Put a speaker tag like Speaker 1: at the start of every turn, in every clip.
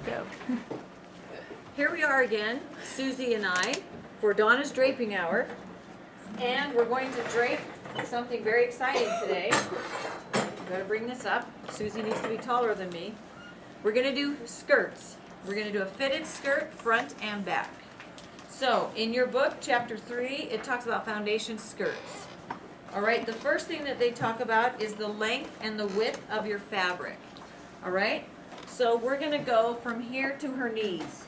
Speaker 1: go.
Speaker 2: Here we are again, Susie and I, for Donna's Draping Hour. And we're going to drape something very exciting today. I'm going to bring this up. Susie needs to be taller than me. We're going to do skirts. We're going to do a fitted skirt, front and back. So, in your book, chapter 3, it talks about foundation skirts. Alright, the first thing that they talk about is the length and the width of your fabric. Alright, so we're going to go from here to her knees.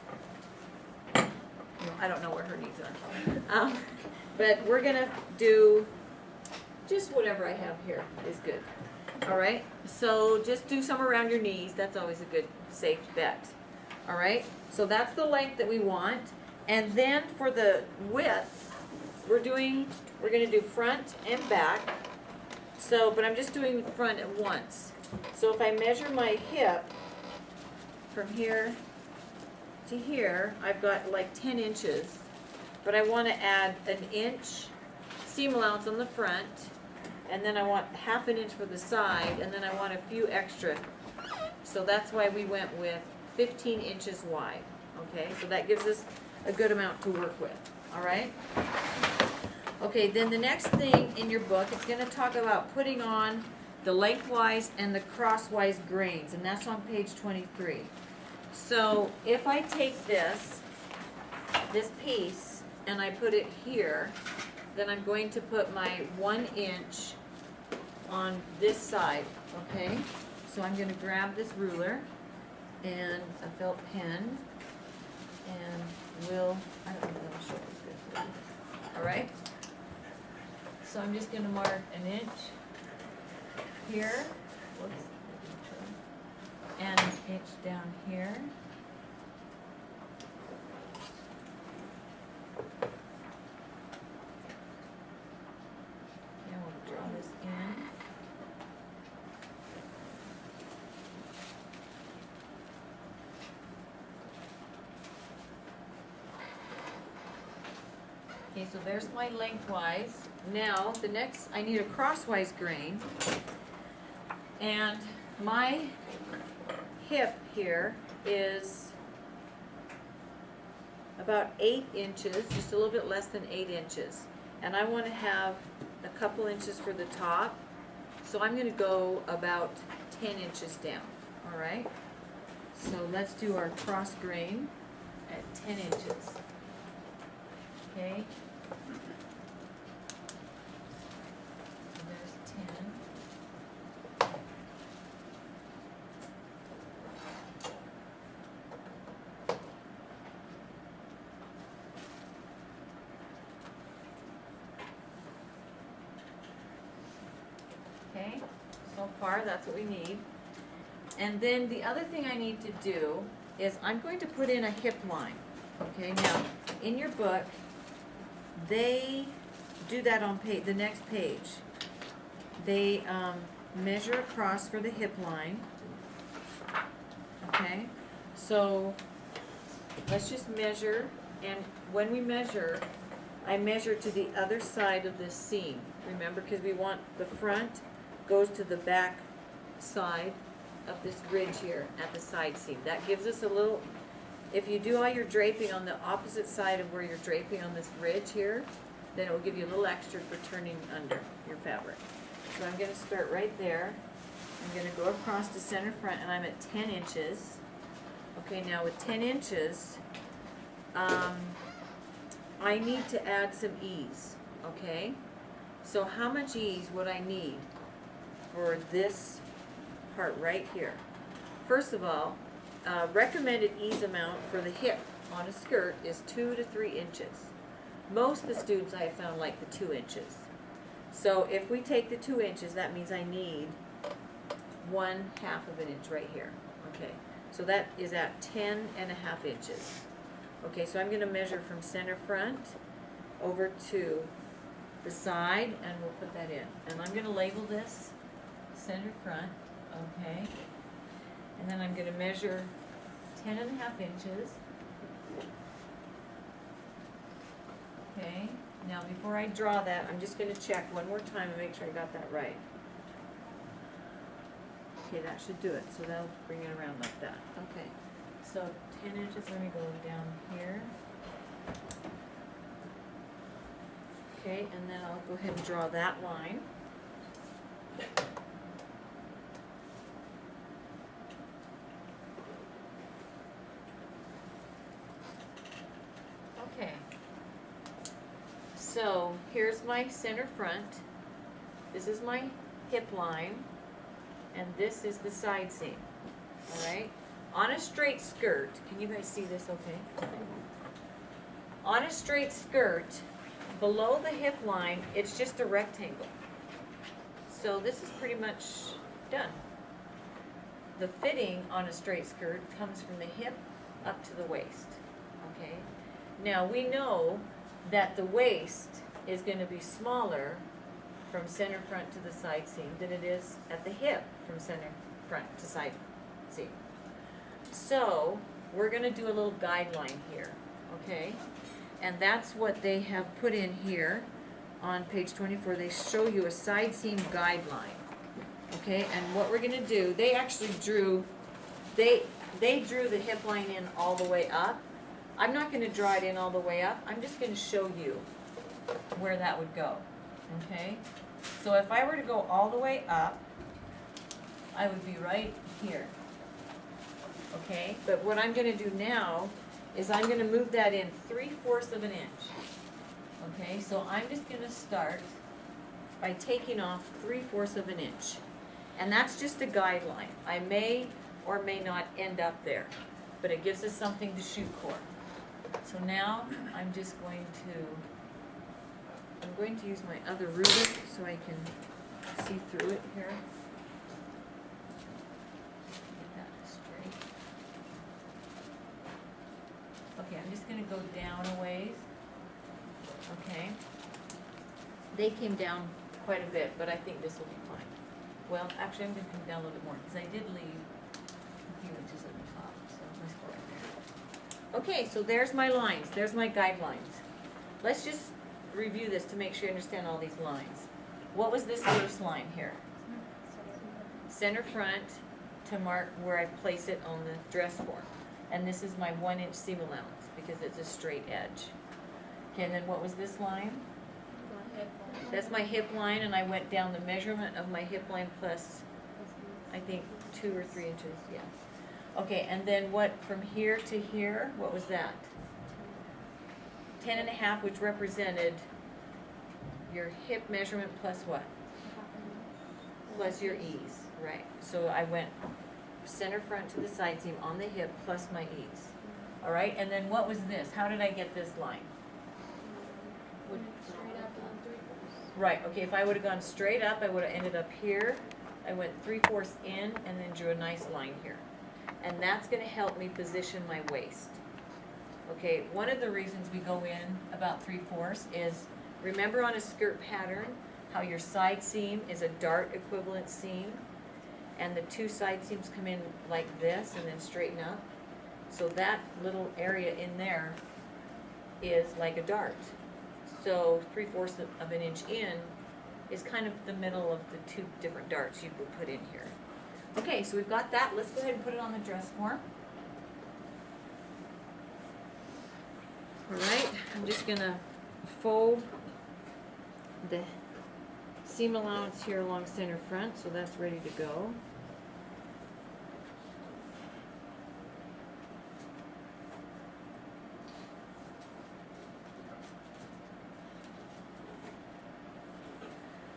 Speaker 2: I don't know where her knees are. But we're going to do just whatever I have here is good. Alright, so just do some around your knees. That's always a good, safe bet. Alright, so that's the length that we want. And then for the width, we're going to do front and back. So, but I'm just doing front at once. So if I measure my hip from here to here, I've got like 10 inches. But I want to add an inch seam allowance on the front, and then I want ½ an inch for the side, and then I want a few extra. So that's why we went with 15 inches wide. Okay, so that gives us a good amount to work with. All right? Okay, then the next thing in your book, it's going to talk about putting on the lengthwise and the crosswise grains, and that's on page 23. So if I take this piece, and I put it here, then I'm going to put my 1 inch on this side, okay? So I'm going to grab this ruler and a felt pen, and I don't know if that'll show as good for you. All right? So I'm just going to mark an inch here, whoops, and an inch down here. And we'll draw this in. Okay, so there's my lengthwise. Now, the next, I need a crosswise grain. And my hip here is about 8 inches, just a little bit less than 8 inches. And I want to have a couple inches for the top. So I'm going to go about 10 inches down, all right? So let's do our cross grain at 10 inches. Okay. So there's 10. Okay, so far that's what we need. And then the other thing I need to do is I'm going to put in a hip line. Okay, now in your book, they do that on the next page. They measure across for the hip line. Okay, so let's just measure, and when we measure, I measure to the other side of this seam. Remember, because we want the front goes to the back side of this ridge here at the side seam. That gives us a little, if you do all your draping on the opposite side of where you're draping on this ridge here, then it will give you a little extra for turning under your fabric. So I'm going to start right there. I'm going to go across to center front, and I'm at 10 inches. Okay, now with 10 inches, I need to add some ease, okay? So how much ease would I need for this part right here? First of all, recommended ease amount for the hip on a skirt is 2 to 3 inches. Most of the students I have found like the 2 inches. So if we take the 2 inches, that means I need 1/2 of an inch right here. Okay, so that is at 10½ inches. Okay, so I'm going to measure from center front over to the side, and we'll put that in. And I'm going to label this center front, okay? And then I'm going to measure 10½ inches. Okay, now before I draw that, I'm just going to check one more time and make sure I got that right. Okay, that should do it. So that'll bring it around like that. Okay, so so 10 inches, let me go down here. Okay, and then I'll go ahead and draw that line. Okay, so here's my center front, this is my hip line, and this is the side seam, all right? On a straight skirt, can you guys see this okay? On a straight skirt, below the hip line, it's just a rectangle. So this is pretty much done. The fitting on a straight skirt comes from the hip up to the waist, okay? Now we know that the waist is going to be smaller from center front to the side seam than it is at the hip from center front to side seam. So we're going to do a little guideline here, okay? And that's what they have put in here on page 24. They show you a side seam guideline, okay? And what we're going to do, they actually drew, they drew the hip line in all the way up. I'm not going to draw it in all the way up. I'm just going to show you where that would go, okay? So if I were to go all the way up, I would be right here, okay? But what I'm going to do now is I'm going to move that in 3/4 of an inch, okay? So I'm just going to start by taking off 3/4 of an inch. And that's just a guideline. I may or may not end up there, but it gives us something to shoot for. So now I'm just going to use my other ruler so I can see through it here. Get that straight. Okay, I'm just going to go down a ways. Okay. They came down quite a bit, but I think this will be fine. Well, actually I'm going to come down a little bit more because I did leave a few inches at the top. So let's go right there. Okay, so there's my lines. There's my guidelines. Let's just review this to make sure you understand all these lines. What was this first line here? Center front to mark where I place it on the dress form. And this is my 1-inch seam allowance because it's a straight edge. Okay, and then what was this line? That's my hip line, and I went down the measurement of my hip line plus, I think, 2 or 3 inches, yeah. Okay, and then what, from here to here, what was that? 10.5, which represented your hip measurement plus what? Plus your ease, right. So I went center front to the side seam on the hip plus my ease. All right, and then what was this? How did I get this line? Right, okay, if I would have gone straight up, I would have ended up here. I went 3/4 in and then drew a nice line here. And that's going to help me position my waist. Okay, one of the reasons we go in about 3/4 is, remember on a skirt pattern, how your side seam is a dart equivalent seam, and the 2 side seams come in like this and then straighten up. So that little area in there is like a dart. So 3/4 of an inch in is kind of the middle of the 2 different darts you would put in here. Okay, so we've got that. Let's go ahead and put it on the dress form. All right, I'm just going to fold the seam allowance here along center front, so that's ready to go.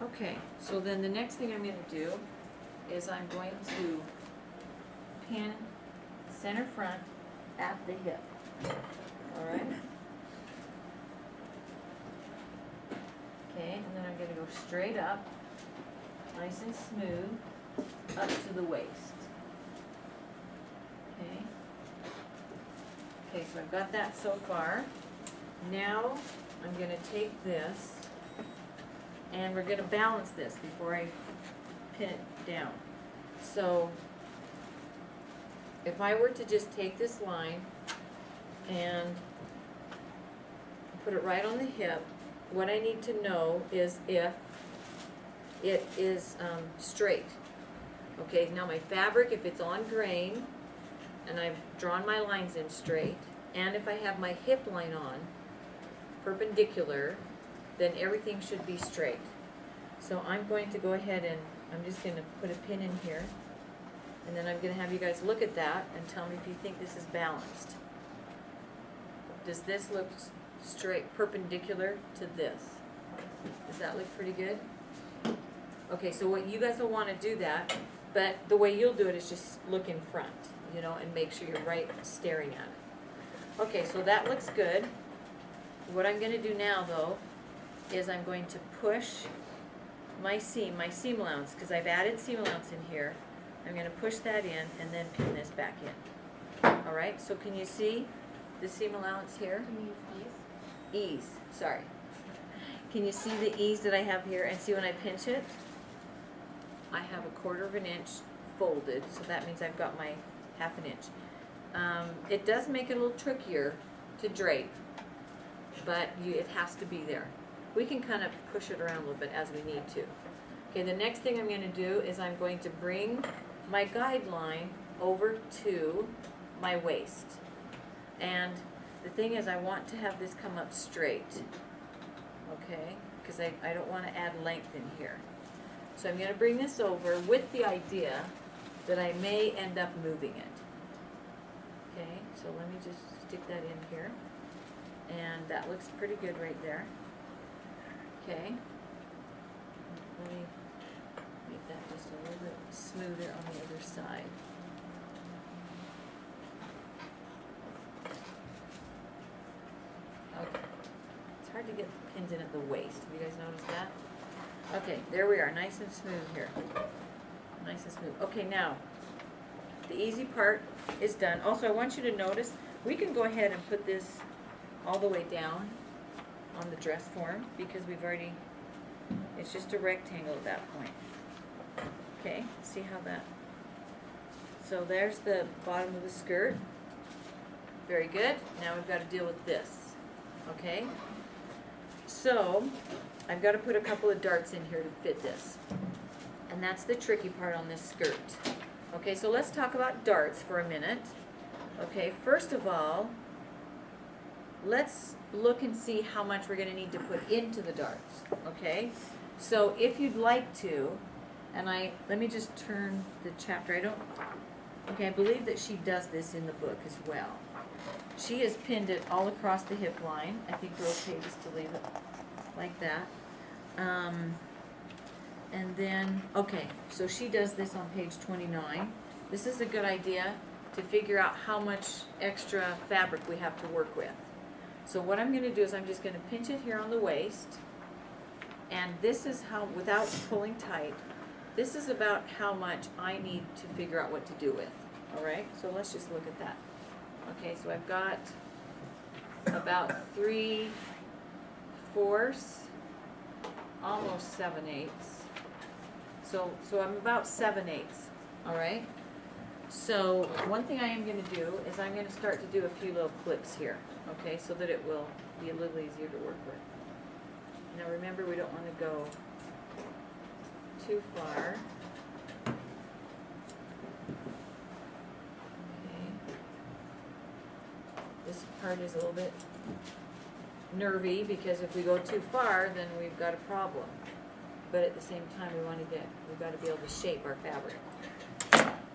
Speaker 2: Okay, so then the next thing I'm going to do is I'm going to pin center front at the hip. All right? Okay, and then I'm going to go straight up, nice and smooth, up to the waist. Okay. Okay, so I've got that so far. Now I'm going to take this and we're going to balance this before I pin it down. So if I were to just take this line and put it right on the hip, what I need to know is if it is straight. Okay, now my fabric, if it's on grain, and I've drawn my lines in straight, and if I have my hip line on perpendicular, then everything should be straight. So I'm going to go ahead and I'm just going to put a pin in here, and then I'm going to have you guys look at that and tell me if you think this is balanced. Does this look straight, perpendicular to this? Does that look pretty good? Okay, so what you guys will want to do that, but the way you'll do it is just look in front, you know, and make sure you're right staring at it. Okay, so that looks good. What I'm going to do now, though, is I'm going to push my seam allowance, because I've added seam allowance in here. I'm going to push that in and then pin this back in. All right, so can you see the seam allowance here?
Speaker 1: Can you use
Speaker 2: Ease, sorry. Can you see the ease that I have here? And see when I pinch it? I have 1/4 inch folded, so that means I've got my 1/2 inch. It does make it a little trickier to drape, but it has to be there. We can kind of push it around a little bit as we need to. Okay, the next thing I'm going to do is I'm going to bring my guideline over to my waist. And the thing is, I want to have this come up straight, okay, because I don't want to add length in here. So I'm going to bring this over with the idea that I may end up moving it. Okay, so let me just stick that in here. And that looks pretty good right there. Okay, let me make that just a little bit smoother on the other side. Okay, it's hard to get the pins in at the waist. Have you guys noticed that? Okay, there we are, nice and smooth here. Nice and smooth. Okay, now, the easy part is done. Also, I want you to notice, we can go ahead and put this all the way down on the dress form, because we've already, it's just a rectangle at that point. Okay, see how that, so there's the bottom of the skirt. Very good. Now we've got to deal with this. Okay, so I've got to put a couple of darts in here to fit this, and that's the tricky part on this skirt. Okay, so let's talk about darts for a minute. Okay, first of all, let's look and see how much we're going to need to put into the darts. Okay, so if you'd like to, and let me just turn the chapter. I believe that she does this in the book as well. She has pinned it all across the hip line. I think we're okay just to leave it like that. And then, okay, so she does this on page 29. This is a good idea to figure out how much extra fabric we have to work with. So what I'm going to do is I'm just going to pinch it here on the waist, and this is how, without pulling tight, this is about how much I need to figure out what to do with. All right, so let's just look at that. Okay, so I've got about 3/4, almost 7/8. So I'm about 7/8. All right. So one thing I am going to do is I'm going to start to do a few little clips here. Okay, so that it will be a little easier to work with. Now remember, we don't want to go too far. This part is a little bit nervy, because if we go too far, then we've got a problem. But at the same time, we've got to be able to shape our fabric.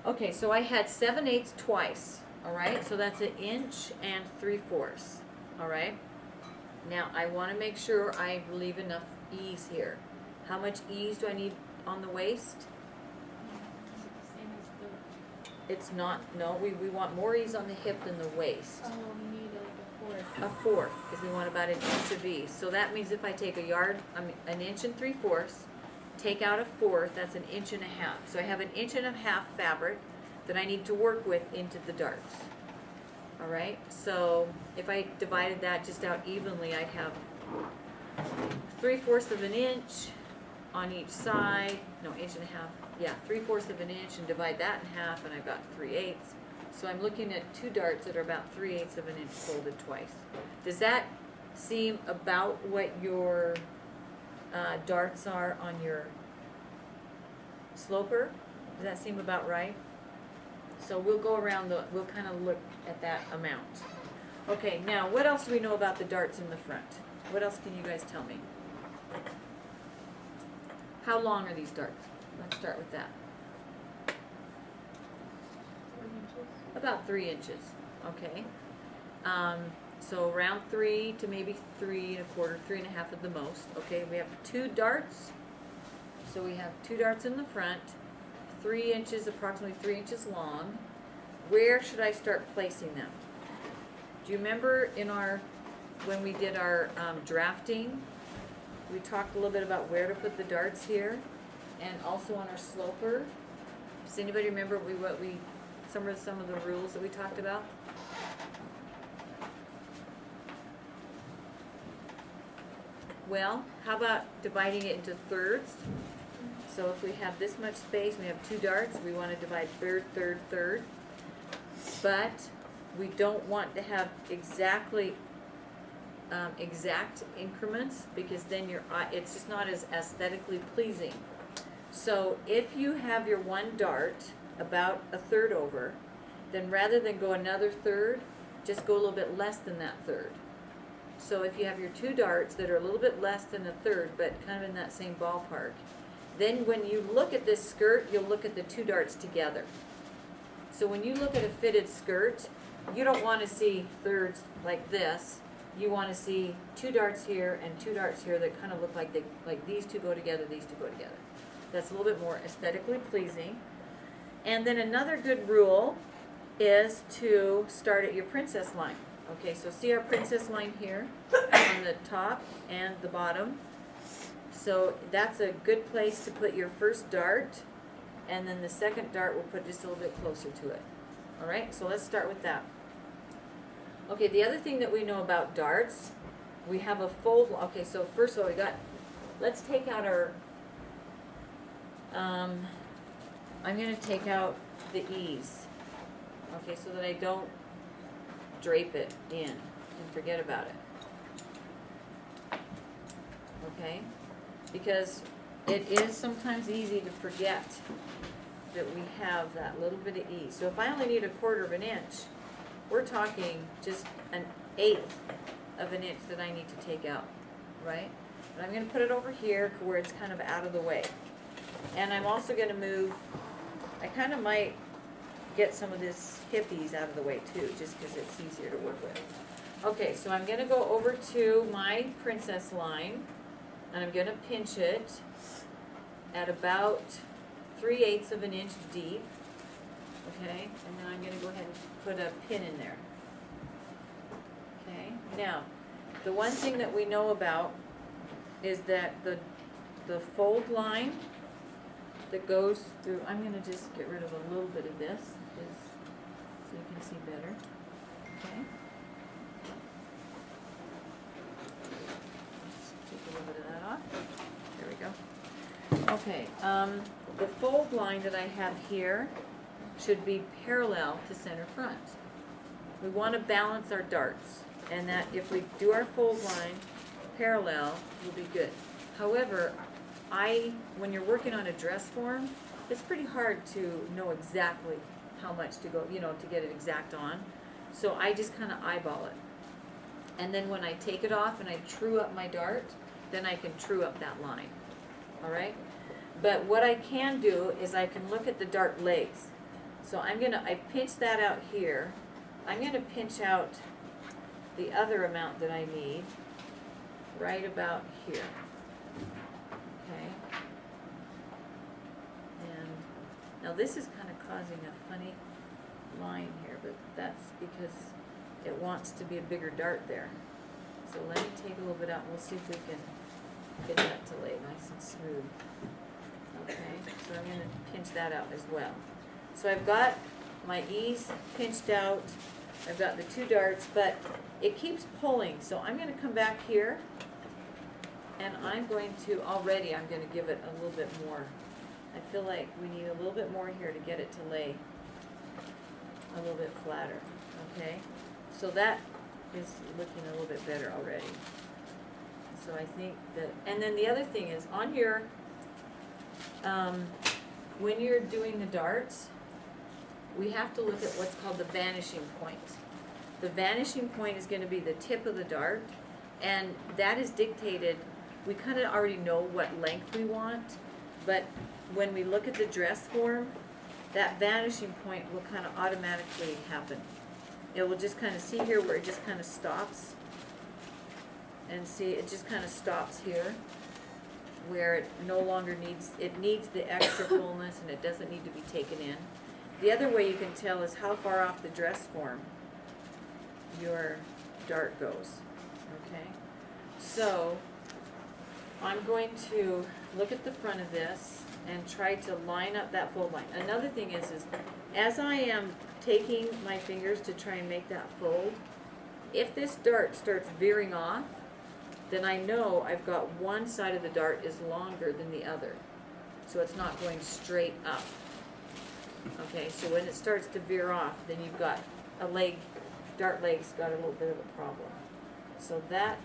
Speaker 2: Okay, so I had 7/8 twice. All right, so that's 1 inch and 3/4. All right. Now I want to make sure I leave enough ease here. How much ease do I need on the waist?
Speaker 1: Same as the...
Speaker 2: It's not, no, we want more ease on the hip than the waist.
Speaker 1: Oh, we need like
Speaker 2: A fourth, because we want about 1 inch of ease. So that means if I take 1 inch and 3/4, take out 1/4, that's 1.5 inches. So I have 1.5 inches fabric that I need to work with into the darts. All right, so if I divided that just out evenly, I'd have 3/4 of an inch on each side. No, 1.5 inches. Yeah, 3/4 of an inch, and divide that in half, and I've got 3/8. So I'm looking at 2 darts that are about 3/8 of an inch folded twice. Does that seem about what your darts are on your sloper? Does that seem about right? So we'll go around we'll kind of look at that amount. Okay, now what else do we know about the darts in the front? What else can you guys tell me? How long are these darts? Let's start with that.
Speaker 1: 3 inches.
Speaker 2: About 3 inches, okay. So around 3 to maybe 3 1/4, 3 1/2 at the most. Okay, we have 2 darts. So we have 2 darts in the front, 3 inches, approximately 3 inches long. Where should I start placing them? Do you remember when we did our drafting, we talked a little bit about where to put the darts here, and also on our sloper? Does anybody remember some of the rules that we talked about? Well, how about dividing it into thirds? So if we have this much space, we have 2 darts, we want to divide third, third, third. But we don't want to have exact increments, because then it's just not as aesthetically pleasing. So if you have your one dart about a third over, then rather than go another third, just go a little bit less than that third. So if you have your 2 darts that are a little bit less than a third, but kind of in that same ballpark, then when you look at this skirt, you'll look at the 2 darts together. So when you look at a fitted skirt, you don't want to see thirds like this. You want to see 2 darts here and 2 darts here that kind of look like these 2 go together, these 2 go together. That's a little bit more aesthetically pleasing. And then another good rule is to start at your princess line. Okay, so see our princess line here on the top and the bottom. So that's a good place to put your first dart, and then the second dart we'll put just a little bit closer to it. All right, so let's start with that. Okay, the other thing that we know about darts, we have a fold. Okay, so first of all, let's take out our, I'm going to take out the E's, okay, so that I don't drape it in and forget about it. Okay, because it is sometimes easy to forget that we have that little bit of E. So if I only need 1/4 of an inch, we're talking just 1/8 of an inch that I need to take out, right? And I'm going to put it over here where it's kind of out of the way. And I'm also going to move, I kind of might get some of this hippies out of the way too, just because it's easier to work with. Okay, so I'm going to go over to my princess line, and I'm going to pinch it at about 3/8 of an inch deep. Okay, and then I'm going to go ahead and put a pin in there. Okay, now the one thing that we know about is that the fold line that goes through, I'm going to just get rid of a little bit of this so you can see better. Okay, just take a little bit of that off. There we go. Okay, the fold line that I have here should be parallel to center front. We want to balance our darts, and that if we do our fold line parallel, will be good. However, when you're working on a dress form, it's pretty hard to know exactly how much to go, to get it exact on. So I just kind of eyeball it. And then when I take it off and I true up my dart, then I can true up that line. All right? But what I can do is I can look at the dart legs. So I pinch that out here. I'm going to pinch out the other amount that I need right about here. Okay. And now this is kind of causing a funny line here, but that's because it wants to be a bigger dart there. So let me take a little bit out and we'll see if we can get that to lay nice and smooth. Okay, so I'm going to pinch that out as well. So I've got my E's pinched out, I've got the 2 darts, but it keeps pulling. So I'm going to come back here, and I'm going to give it a little bit more. I feel like we need a little bit more here to get it to lay a little bit flatter. Okay, so that is looking a little bit better already. So I think that, and then the other thing is on your, when you're doing the darts, we have to look at what's called the vanishing point. The vanishing point is going to be the tip of the dart, and that is dictated, we kind of already know what length we want, but when we look at the dress form, that vanishing point will kind of automatically happen. It will just kind of see here where it just kind of stops, and see it just kind of stops here, where it no longer needs, it needs the extra fullness and it doesn't need to be taken in. The other way you can tell is how far off the dress form your dart goes, okay? So, I'm going to look at the front of this and try to line up that fold line. Another thing is as I am taking my fingers to try and make that fold, if this dart starts veering off, then I know I've got one side of the dart is longer than the other. So it's not going straight up. Okay, so when it starts to veer off, then you've got a leg, dart leg's got a little bit of a problem. So that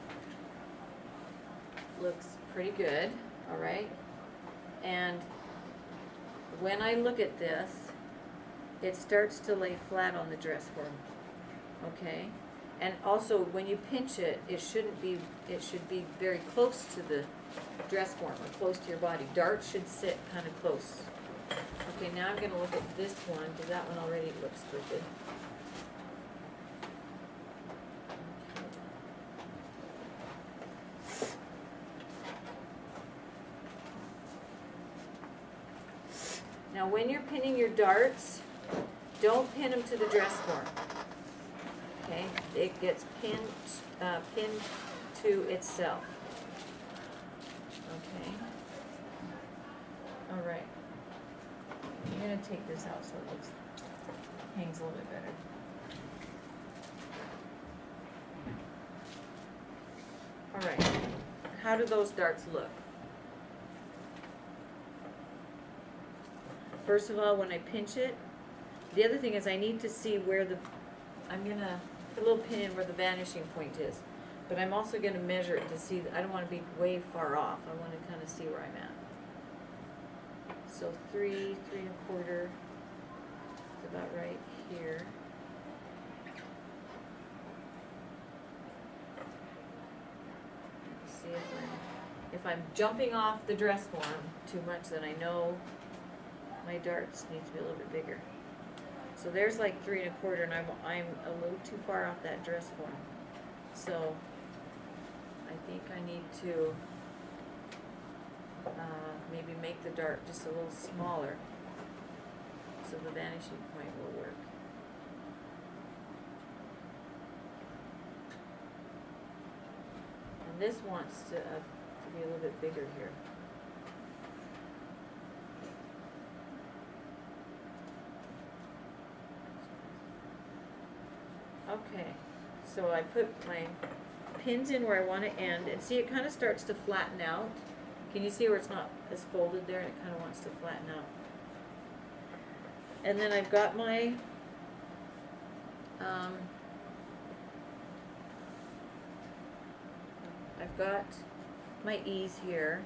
Speaker 2: looks pretty good, all right? And when I look at this, it starts to lay flat on the dress form, okay? And also, when you pinch it, it should be very close to the dress form, or close to your body. Darts should sit kind of close. Okay, now I'm going to look at this one, because that one already looks crooked. Now, when you're pinning your darts, don't pin them to the dress form. Okay, it gets pinned to itself. Okay. All right. I'm gonna take this out so it looks hangs a little bit better. All right. How do those darts look? First of all, when I pinch it, the other thing is I need to see where the, I'm gonna put a little pin in where the vanishing point is, but I'm also gonna measure it to see, I don't wanna be way far off. I wanna kinda see where I'm at. So 3, 3 1/4 is about right here. See if I'm jumping off the dress form too much, then I know my darts need to be a little bit bigger. So there's like 3 1/4, and I'm a little too far off that dress form. So I think I need to maybe make the dart just a little smaller so the vanishing point will work. And this wants to be a little bit bigger here. Okay, so I put my pins in where I want to end, and see it kind of starts to flatten out. Can you see where it's not as folded there, and it kind of wants to flatten out? And then I've got my ease here,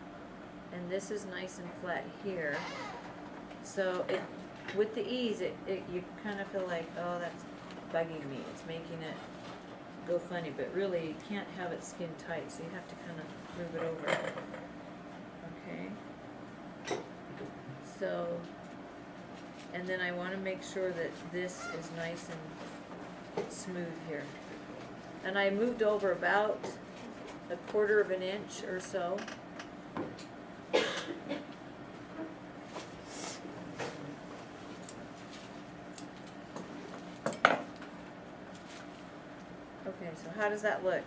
Speaker 2: and this is nice and flat here. So with the ease, you kind of feel like, oh, that's bugging me. It's making it go funny, but really you can't have it skin tight, so you have to kind of move it over. Okay. So, and then I want to make sure that this is nice and smooth here. And I moved over about 1/4 of an inch or so. Okay, so how does that look?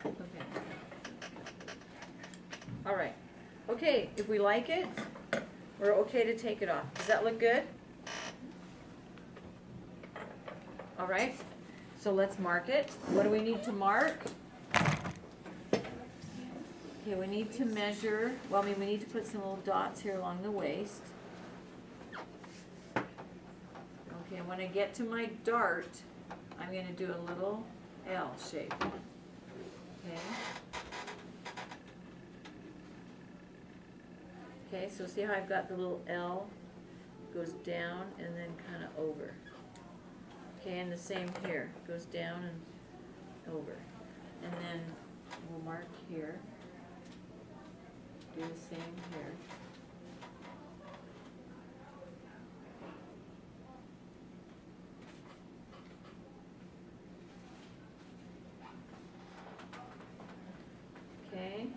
Speaker 2: Okay. All right. Okay, if we like it, we're okay to take it off. Does that look good? All right, so let's mark it. What do we need to mark? Okay, we need to measure, well, I mean, we need to put some little dots here along the waist. when I get to my dart, I'm gonna do a little L shape. Okay. Okay, so see how I've got the little L, goes down and then kind of over. Okay, and the same here, goes down and over. And then we'll mark here, do the same here. Okay,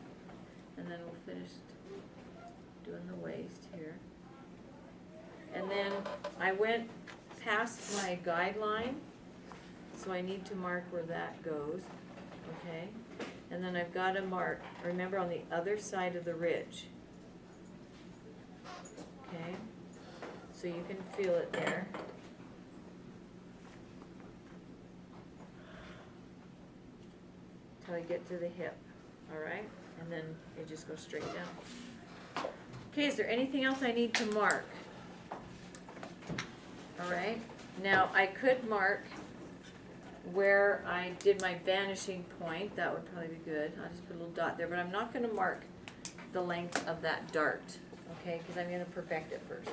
Speaker 2: and then we'll finish doing the waist here. And then I went past my guideline, so I need to mark where that goes, okay? And then I've got to mark, remember, on the other side of the ridge. Okay, so you can feel it there. Till I get to the hip, all right? And then you just go straight down. Okay, is there anything else I need to mark? All right, now I could mark where I did my vanishing point. That would probably be good. I'll just put a little dot there, but I'm not going to mark the length of that dart, okay, because I'm going to perfect it first.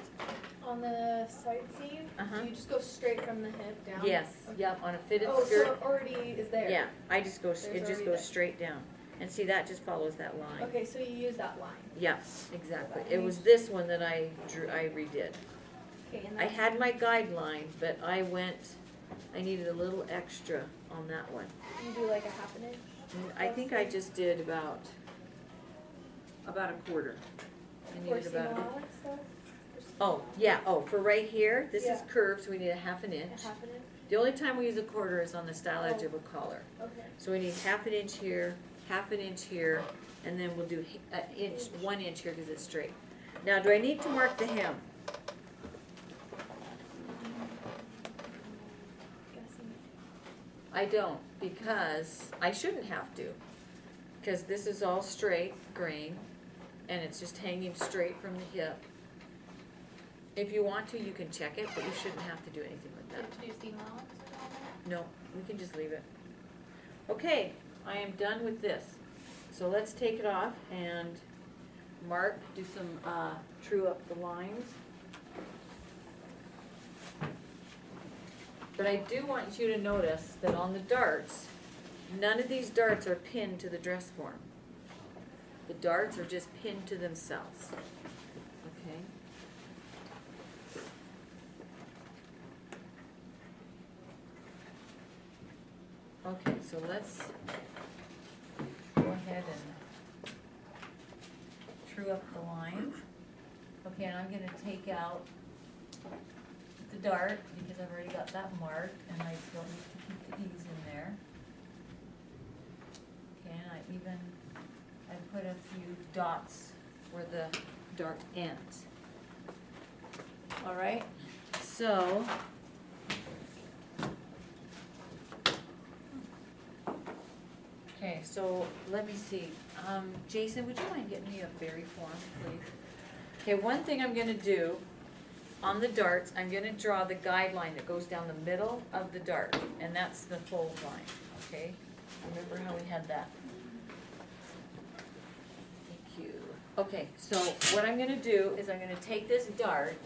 Speaker 1: On the side seam, do you just go straight from the hip down?
Speaker 2: Yes,
Speaker 1: Okay.
Speaker 2: yep, on a fitted
Speaker 1: Oh,
Speaker 2: skirt.
Speaker 1: so it already is there?
Speaker 2: Yeah, I just go, it just
Speaker 1: already
Speaker 2: goes
Speaker 1: there.
Speaker 2: straight down. And see, that just follows that line.
Speaker 1: Okay, so you use that line.
Speaker 2: Yeah, exactly.
Speaker 1: that
Speaker 2: It was this one that I redid.
Speaker 1: Okay, and
Speaker 2: I
Speaker 1: that's,
Speaker 2: had my guideline, but I needed a little extra on that one.
Speaker 1: you do like a half an inch?
Speaker 2: I think I just did about a quarter. I
Speaker 1: For
Speaker 2: needed
Speaker 1: seam
Speaker 2: about,
Speaker 1: allowance stuff?
Speaker 2: oh, yeah, oh, for right here, this is
Speaker 1: Yeah.
Speaker 2: curved, so we need a half an
Speaker 1: A
Speaker 2: inch.
Speaker 1: half an inch?
Speaker 2: The only time we use a quarter is on the style edge of a collar.
Speaker 1: Okay.
Speaker 2: So we need half an inch here, half an inch here, and then we'll do an inch, 1 inch here because it's straight. Now, do I need to mark the hem?
Speaker 1: Guessing.
Speaker 2: I don't, because I shouldn't have to, because this is all straight grain, and it's just hanging straight from the hip. If you want to, you can check it, but you shouldn't have to do anything with that.
Speaker 1: To do seam allowance and all that?
Speaker 2: No, we can just leave it. Okay, I am done with this. So let's take it off and mark, do some, true up the lines. But I do want you to notice that on the darts, none of these darts are pinned to the dress form. The darts are just pinned to themselves. Okay? Okay, so let's go ahead and true up the lines. Okay, and I'm gonna take out the dart because I've already got that marked, and I still need to keep the E's in there. Okay, and I put a few dots where the dart ends. All right, so okay, so let me see. Jason, would you mind getting me a berry form, please? Okay, one thing I'm gonna do on the darts, I'm gonna draw the guideline that goes down the middle of the dart, and that's the fold line, okay? Remember how we had that? Thank you. Okay, so what I'm gonna do is I'm gonna take this dart,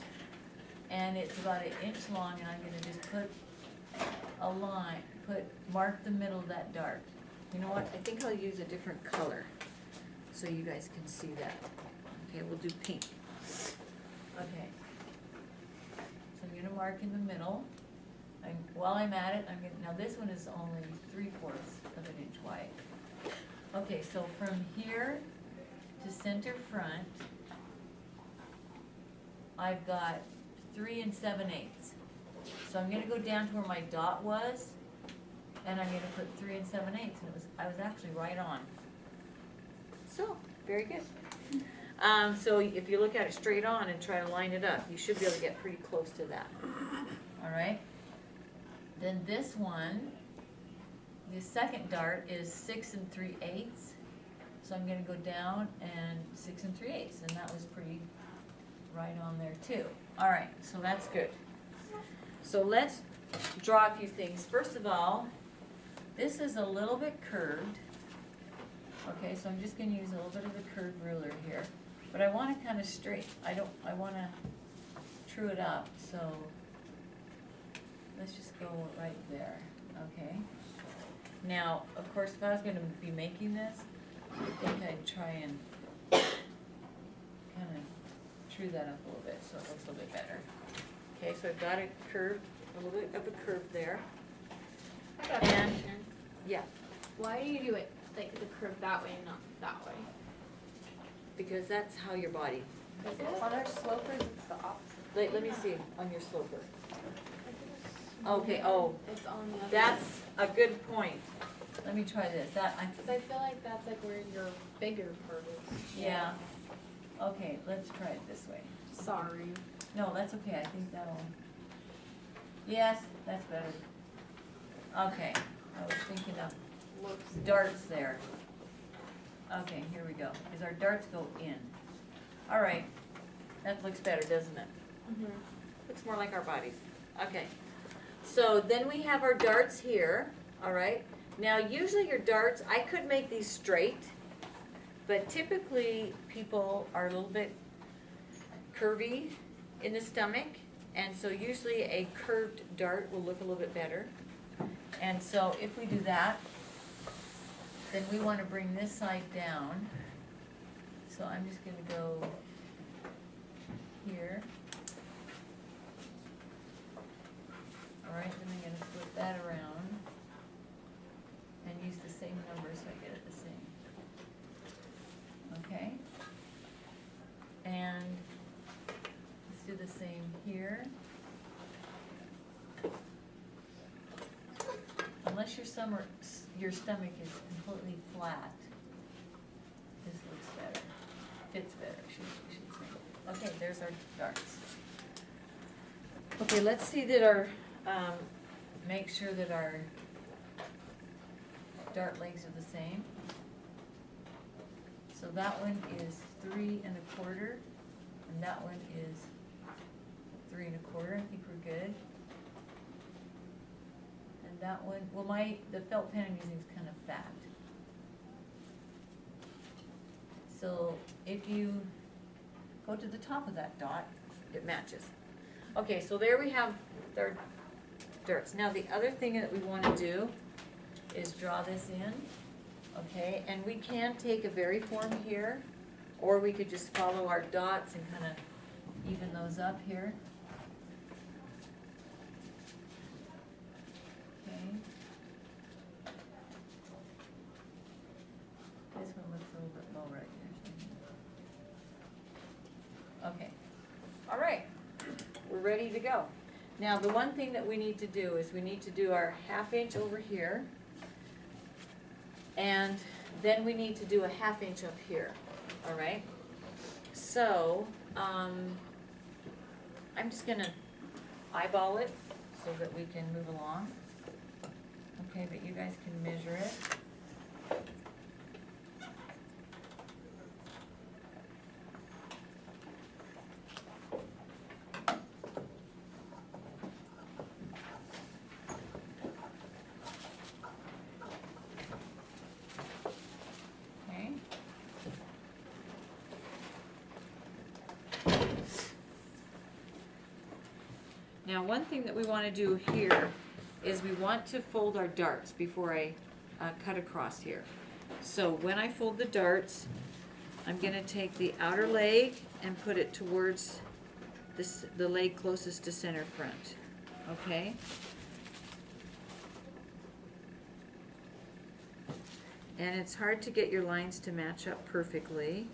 Speaker 2: and it's about 1 inch long, and I'm gonna just put a line, mark the middle of that dart. You know what, I think I'll use a different color, so you guys can see that. Okay, we'll do pink. Okay. So I'm gonna mark in the middle. While I'm at it, now this one is only 3/4 of an inch wide. Okay, so from here to center front, I've got 3 7/8. So I'm gonna go down to where my dot was, and I'm gonna put 3 7/8, and I was actually right on. So, very good. So if you look at it straight on and try to line it up, you should be able to get pretty close to that. All right? Then this one, the second dart is 6 3/8. So I'm gonna go down and 6 3/8, and that was pretty right on there too. All right, so that's good. So let's draw a few things. First of all, this is a little bit curved. Okay, so I'm just gonna use a little bit of the curved ruler here. But I want it kind of straight. I want to true it up, so let's just go right there, okay? Now, of course, if I was going to be making this, I think I'd try and kind of true that up a little bit so it looks a little bit better. Okay, so I've got it curved, a little bit of a curve there.
Speaker 1: I got a
Speaker 2: And,
Speaker 1: question.
Speaker 2: yeah,
Speaker 1: Why do you do it like the curve that way and not that way?
Speaker 2: because that's how your body.
Speaker 1: Is it?
Speaker 3: On our slopers, it's the opposite.
Speaker 2: Let me see on your sloper. Okay, oh,
Speaker 1: It's on the other.
Speaker 2: that's a good point. Let me try this.
Speaker 1: Because I feel like that's like where your bigger part is.
Speaker 2: Yeah. Okay, let's try it this way.
Speaker 1: Sorry.
Speaker 2: No, that's okay. I think that'll. Yes, that's better. Okay, I was thinking of
Speaker 1: Looks.
Speaker 2: darts there. Okay, here we go. Because our darts go in. All right, that looks better, doesn't it?
Speaker 1: Mhm.
Speaker 2: Looks more like our bodies. Okay. So then we have our darts here. All right. Now, usually your darts, I could make these straight, but typically people are a little bit curvy in the stomach, and so usually a curved dart will look a little bit better. And so if we do that, then we want to bring this side down. So I'm just going to go here. All right, then I'm going to flip that around and use the same number so I get it the same. Okay. And let's do the same here. Unless your stomach is completely flat, this looks better, fits better, I should say. Okay, there's our darts. Okay, let's see that our, make sure that our dart legs are the same. So that one is 3 1/4, and that one is 3 1/4. I think we're good. And that one, well, the felt pen I'm using is kind of fat. So if you go to the top of that dot, it matches. Okay, so there we have our darts. Now the other thing that we want to do is draw this in, okay? And we can take a very form here, or we could just follow our dots and kind of even those up here. Okay. This one looks a little bit low right here. Okay. All right. We're ready to go. Now, the one thing that we need to do is we need to do our 1/2 inch over here. And then we need to do a 1/2 inch up here. All right? So, I'm just going to eyeball it so that we can move along. Okay, but you guys can measure it. Okay. Now, one thing that we want to do here is we want to fold our darts before I cut across here. So when I fold the darts, I'm going to take the outer leg and put it towards the leg closest to center front. Okay? And it's hard to get your lines to match up perfectly,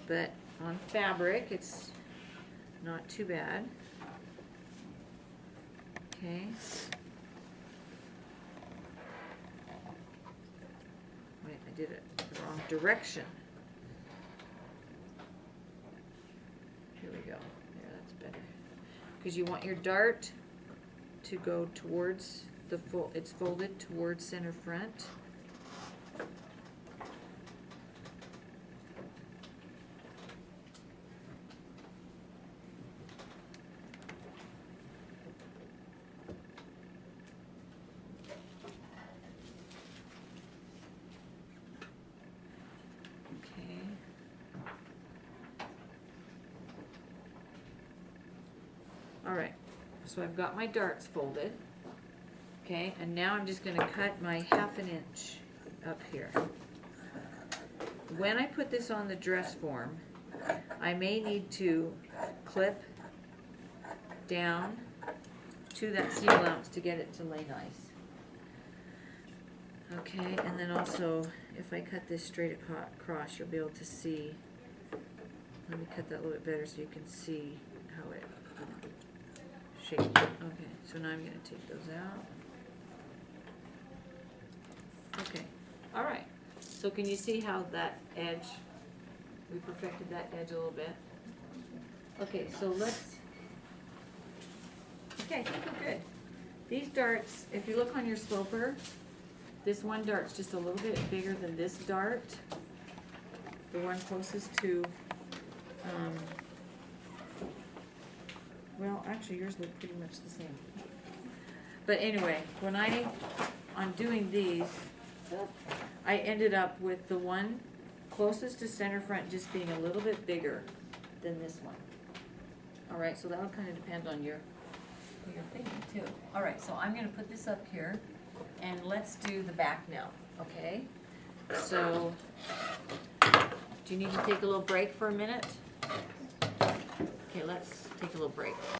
Speaker 2: but on fabric it's not too bad. Okay. Wait, I did it the wrong direction. Here we go. Yeah, that's better. Because you want your dart to go towards it's folded towards center front. Alright, so I've got my darts folded. Okay, and now I'm just gonna cut my 1/2 inch up here. When I put this on the dress form, I may need to clip down to that seam allowance to get it to lay nice. Okay, and then also, if I cut this straight across, you'll be able to see. Let me cut that a little bit better so you can see how it shapes. Okay, so now I'm going to take those out. Okay, alright. So can you see how that edge, we perfected that edge a little bit? Okay, so let's, okay, I think we're good. These darts, if you look on your sloper, this one dart's just a little bit bigger than this dart. The one closest to, well, actually yours look pretty much the same. But anyway, when I'm doing these, I ended up with the one closest to center front just being a little bit bigger than this one. Alright, so that'll kind of depend on your thinking too. Alright, so I'm going to put this up here, and let's do the back now, okay? So, do you need to take a little break for a minute? Okay, let's take a little break.